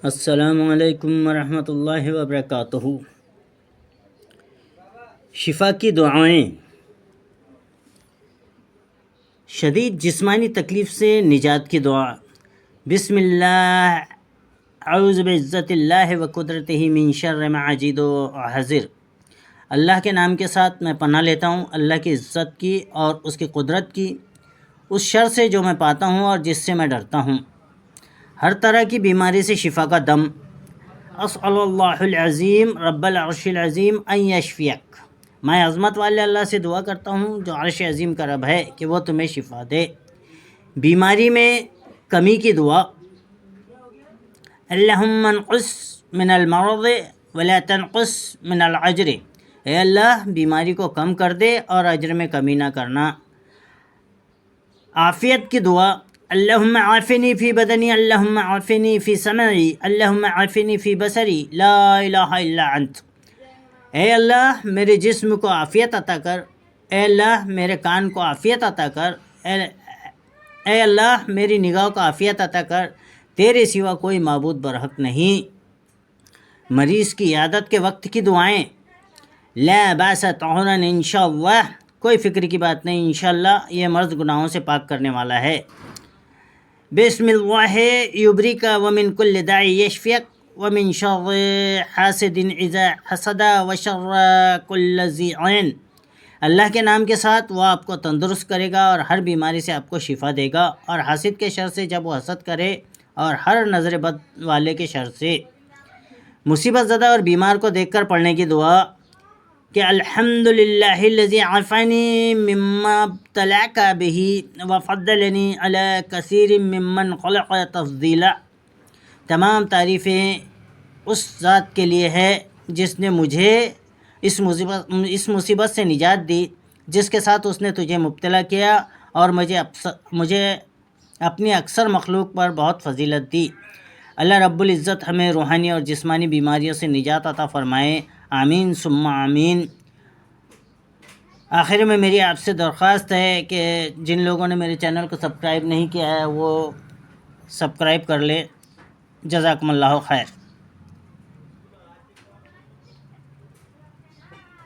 السلام علیکم ورحمۃ اللہ وبرکاتہ۔ شفا کی دعائیں۔ شدید جسمانی تکلیف سے نجات کی دعا۔ بسم اللہ، اعوذ بعزت اللہ و قدرتہ من شر ما اجد و احذر۔ اللہ کے نام کے ساتھ میں پناہ لیتا ہوں اللہ کی عزت کی اور اس کی قدرت کی، اس شر سے جو میں پاتا ہوں اور جس سے میں ڈرتا ہوں۔ ہر طرح کی بیماری سے شفا کا دم۔ اسأل اللہ العظیم رب العرش العظیم ان یشفیک۔ میں عظمت والے اللہ سے دعا کرتا ہوں جو عرش عظیم کا رب ہے کہ وہ تمہیں شفا دے۔ بیماری میں کمی کی دعا۔ اللہم انقص من المرض ولا تنقص من العجر۔ اے اللہ بیماری کو کم کر دے اور اجر میں کمی نہ کرنا۔ عافیت کی دعا۔ اللہم عافنی فی بدنی، اللہم عافنی فی سمعی، اللہم عافنی فی بصری، لا الہ الا انت۔ اے اللہ میرے جسم کو عافیت عطا کر، اے اللہ میرے کان کو عافیت عطا کر، اے اللہ میری نگاہ کو عافیت عطا کر، تیرے سوا کوئی معبود برحق نہیں۔ مریض کی عیادت کے وقت کی دعائیں۔ لا باس طہورا انشاءاللہ، کوئی فکر کی بات نہیں، انشاءاللہ یہ مرض گناہوں سے پاک کرنے والا ہے۔ بسم اللہ یبریک ومن کل داء یشفیک ومن شر حاسد اذا حسد وشر کل ذی عین۔ اللہ کے نام کے ساتھ وہ آپ کو تندرست کرے گا اور ہر بیماری سے آپ کو شفا دے گا، اور حاسد کے شر سے جب وہ حسد کرے، اور ہر نظر بد والے کے شر سے۔ مصیبت زدہ اور بیمار کو دیکھ کر پڑھنے کی دعا کہ الحمدللہ الذی عافانی مما ابتلاک بہ وفضلنی علی کثیر ممن خلق تفضیلا۔ تمام تعریفیں اس ذات کے لیے ہے جس نے مجھے اس مصیبت سے نجات دی جس کے ساتھ اس نے تجھے مبتلا کیا، اور مجھے اپنی اکثر مخلوق پر بہت فضیلت دی۔ اللہ رب العزت ہمیں روحانی اور جسمانی بیماریوں سے نجات عطا فرمائے، آمین ثم آمین۔ آخر میں میری آپ سے درخواست ہے کہ جن لوگوں نے میرے چینل کو سبسکرائب نہیں کیا ہے وہ سبسکرائب کر لیں۔ جزاکم اللہ خیر۔